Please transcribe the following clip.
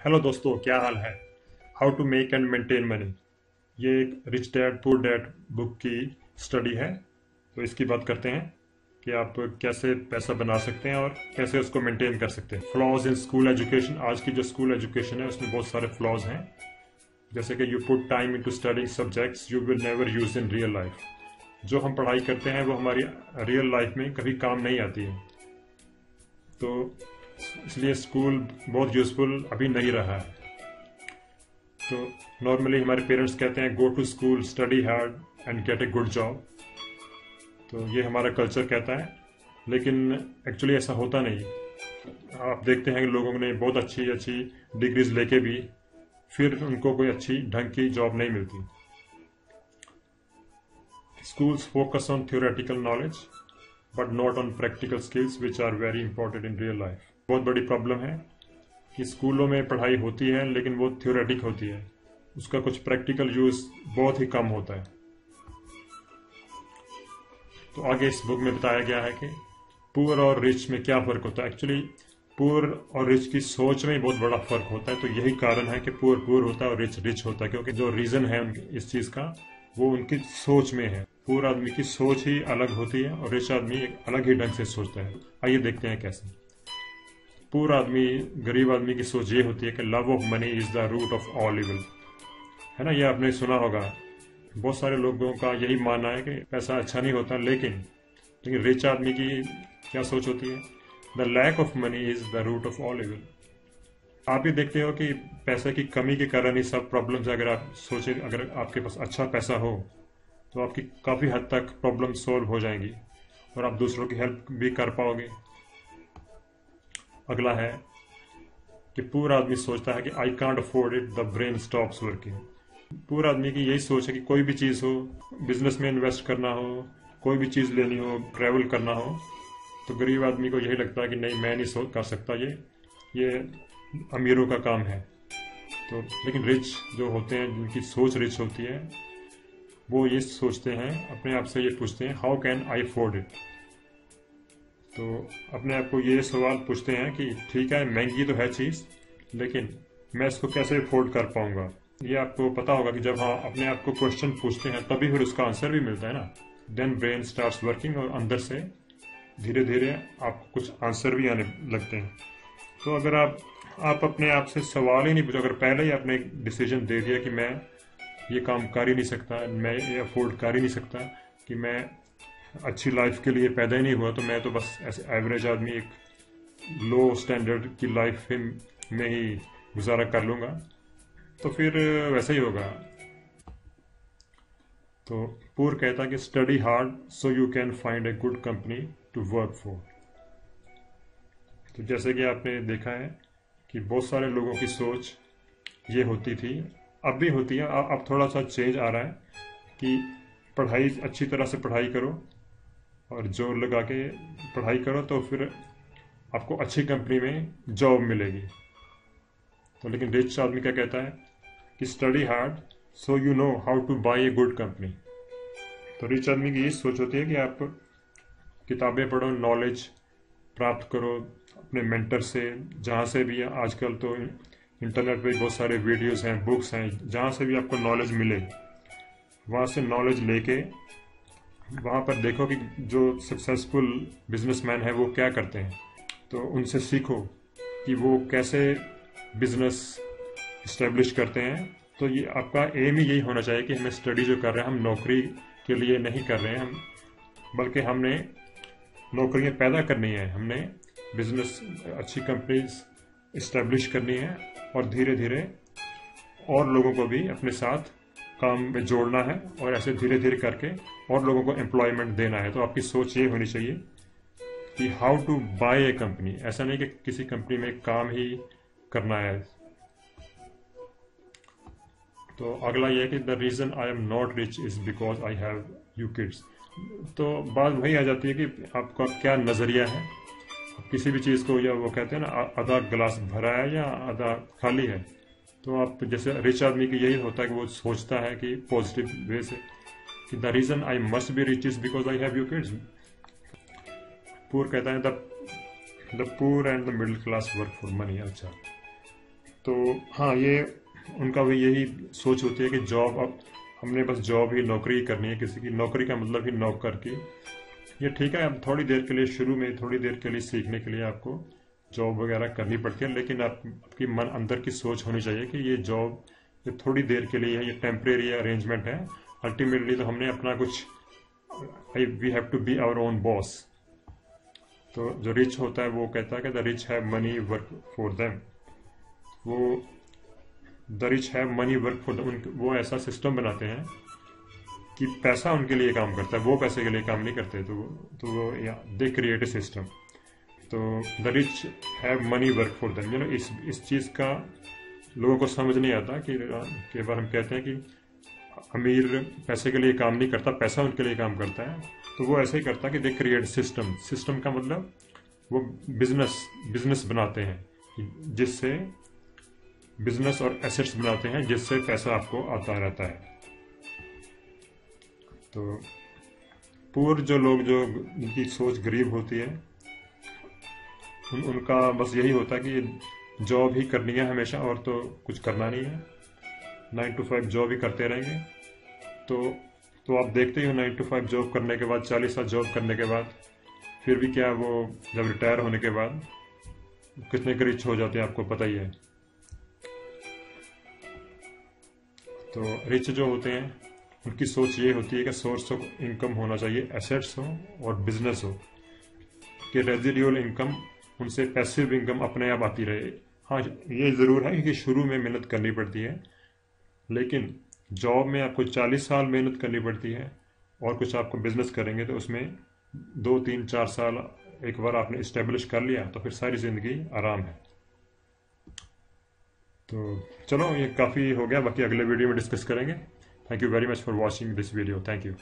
Hello दोस्तों, क्या हाल है। How to make and maintain money, ये एक rich dad poor dad book की स्टडी है। तो इसकी बात करते हैं कि आप कैसे पैसा बना सकते हैं और कैसे उसको मेंटेन कर सकते हैं। फ्लॉज इन स्कूल एजुकेशन, आज की जो स्कूल एजुकेशन है उसमें बहुत सारे फ्लॉज हैं। जैसे कि you put time into studying subjects you will never use in real life. जो हम पढ़ाई करते हैं वो हमारी रियल लाइफ में कभी काम नहीं आती है। तो इसलिए स्कूल बहुत यूजफुल अभी नहीं रहा है। तो नॉर्मली हमारे पेरेंट्स कहते हैं go to school, study hard and get a good job. तो ये हमारा कल्चर कहता है, लेकिन एक्चुअली ऐसा होता नहीं। आप देखते हैं कि लोगों ने बहुत अच्छी अच्छी डिग्रीज लेके भी फिर उनको कोई अच्छी ढंग की जॉब नहीं मिलती। Schools focus on theoretical knowledge but not on practical skills which are very important in real life. बहुत बड़ी प्रॉब्लम है कि स्कूलों में पढ़ाई होती है लेकिन वो थ्योरेटिक होती है, उसका कुछ प्रैक्टिकल यूज बहुत ही कम होता है। तो आगे इस बुक में बताया गया है कि पुअर और रिच में क्या फर्क होता है। एक्चुअली पुअर और रिच की सोच में बहुत बड़ा फर्क होता है। तो यही कारण है कि पुअर पुअर होता है और रिच रिच होता है, क्योंकि जो रीजन है इस चीज का वो उनकी सोच में है। पुअर आदमी की सोच ही अलग होती है और रिच आदमी एक अलग ही ढंग से सोचता है। आइए देखते हैं कैसे। पुअर आदमी, गरीब आदमी की सोच ये होती है कि love of money is the root of all evil, है ना। ये आपने सुना होगा। बहुत सारे लोगों का यही मानना है कि पैसा अच्छा नहीं होता, लेकिन रिच आदमी की क्या सोच होती है, the lack of money is the root of all evil. आप भी देखते हो कि पैसे की कमी के कारण ही सब प्रॉब्लम्स। अगर आप सोचे, अगर आपके पास अच्छा पैसा हो तो आपकी काफी हद तक प्रॉब्लम सॉल्व हो जाएंगी और आप दूसरों की हेल्प भी कर पाओगे। अगला है कि पुअर आदमी सोचता है कि I can't afford it, the brain stops working. Poor आदमी की यही सोच है कि कोई भी चीज हो, बिजनेस में इन्वेस्ट करना हो, कोई भी चीज लेनी हो, ट्रैवल करना हो, तो गरीब आदमी को यही लगता है कि नहीं, मैं नहीं सोच कर सकता, ये अमीरों का काम है। तो लेकिन रिच जो होते हैं, जिनकी सोच रिच होती है, वो ये सोचते हैं, अपने आप से ये पूछते हैं how can I afford it. तो अपने आप को ये सवाल पूछते हैं कि ठीक है, महंगी तो है चीज, लेकिन मैं इसको कैसे अफोर्ड कर पाऊंगा। ये आपको पता होगा कि जब हाँ अपने आप को क्वेश्चन पूछते हैं तभी फिर उसका आंसर भी मिलता है ना। देन ब्रेन स्टार्ट्स वर्किंग और अंदर से धीरे धीरे आपको कुछ आंसर भी आने लगते हैं। तो अगर आप अपने आप से सवाल ही नहीं पूछो, अगर पहले ही आपने डिसीजन दे दिया कि मैं ये काम कर ही नहीं सकता, मैं ये अफोर्ड कर ही नहीं सकता, कि मैं अच्छी लाइफ के लिए पैदा ही नहीं हुआ, तो मैं तो बस ऐसे एवरेज आदमी एक लो स्टैंडर्ड की लाइफ में ही गुजारा कर लूंगा, तो फिर वैसा ही होगा। तो पुअर कहता है कि study hard so you can find a good company to work for. तो जैसे कि आपने देखा है कि बहुत सारे लोगों की सोच ये होती थी, अब भी होती है, अब थोड़ा सा चेंज आ रहा है कि पढ़ाई, अच्छी तरह से पढ़ाई करो और जोर लगा के पढ़ाई करो तो फिर आपको अच्छी कंपनी में जॉब मिलेगी। तो लेकिन रिच आदमी क्या कहता है कि study hard so you know how two by A good company. तो रिच आदमी की ये सोच होती है कि आप किताबें पढ़ो, नॉलेज प्राप्त करो अपने मेंटर से, जहाँ से भी। आजकल तो इंटरनेट पे बहुत सारे वीडियोस हैं, बुक्स हैं, जहाँ से भी आपको नॉलेज मिले वहाँ से नॉलेज लेके वहाँ पर देखो कि जो सक्सेसफुल बिजनेसमैन है वो क्या करते हैं, तो उनसे सीखो कि वो कैसे बिजनेस इस्टेब्लिश करते हैं। तो ये आपका एम ही यही होना चाहिए कि हमें स्टडी जो कर रहे हैं हम नौकरी के लिए नहीं कर रहे हैं, हम बल्कि हमने नौकरियां पैदा करनी है, हमने बिजनेस, अच्छी कंपनीज इस्टेब्लिश करनी है और धीरे धीरे और लोगों को भी अपने साथ काम में जोड़ना है और ऐसे धीरे धीरे करके और लोगों को एम्प्लॉयमेंट देना है। तो आपकी सोच ये होनी चाहिए कि how to buy a company, ऐसा नहीं कि किसी कंपनी में काम ही करना है। तो अगला ये है कि the reason I am not rich is because I have you kids. तो बात वही आ जाती है कि आपका क्या नजरिया है किसी भी चीज को, या वो कहते हैं ना आधा गिलास भरा है या आधा खाली है। तो आप जैसे रिच आदमी की यही होता है कि वो सोचता है कि पॉजिटिव वे से कि the reason I must be rich is because I have you kids. Poor कहता है the poor and the middle class work for money. अच्छा, तो हाँ, ये उनका भी यही सोच होती है कि जॉब, अब हमने बस जॉब ही, नौकरी ही करनी है, किसी की नौकरी का मतलब ही नौकर की। ये ठीक है, अब थोड़ी देर के लिए, शुरू में थोड़ी देर के लिए सीखने के लिए आपको जॉब वगैरह करनी पड़ती है, लेकिन आपकी मन अंदर की सोच होनी चाहिए कि ये जॉब ये थोड़ी देर के लिए है, ये टेम्परेरी अरेंजमेंट है। अल्टीमेटली तो हमने अपना कुछ, we have to be our own boss. तो जो रिच होता है वो कहता है कि the rich have money work for them. वो the rich have money work for them, वो ऐसा सिस्टम बनाते हैं कि पैसा उनके लिए काम करता है, वो पैसे के लिए काम नहीं करते। तो वो दे क्रिएट ए सिस्टम। तो the rich have money work for them, इस चीज़ का लोगों को समझ नहीं आता कि कई बार हम कहते हैं कि अमीर पैसे के लिए काम नहीं करता, पैसा उनके लिए काम करता है। तो वो ऐसे ही करता है कि दे क्रिएट सिस्टम। सिस्टम का मतलब वो बिजनेस बनाते हैं, जिससे बिजनेस और एसेट्स बनाते हैं, जिससे पैसा आपको आता रहता है। तो पूर जो लोग, जो उनकी सोच गरीब होती है, उनका बस यही होता है कि जॉब ही करनी है हमेशा, और तो कुछ करना नहीं है। 9 to 5 जॉब ही करते रहेंगे। तो आप देखते ही हो, 9 to 5 जॉब करने के बाद, 40 साल जॉब करने के बाद, फिर भी क्या, वो जब रिटायर होने के बाद कितने रिच हो जाते हैं आपको पता ही है। तो रिच जो होते हैं उनकी सोच ये होती है कि सोर्स ऑफ इनकम होना चाहिए, एसेट्स हो और बिजनेस हो, कि रेजिडुअल इनकम, उनसे पैसिव इनकम अपने आप आती रहे। हाँ, ये ज़रूर है कि शुरू में मेहनत करनी पड़ती है, लेकिन जॉब में आपको 40 साल मेहनत करनी पड़ती है, और कुछ आपको बिजनेस करेंगे तो उसमें 2 3 4 साल एक बार आपने इस्टेब्लिश कर लिया तो फिर सारी ज़िंदगी आराम है। तो चलो, ये काफ़ी हो गया, बाकी अगले वीडियो में डिस्कस करेंगे। Thank you very much for watching this video. Thank you.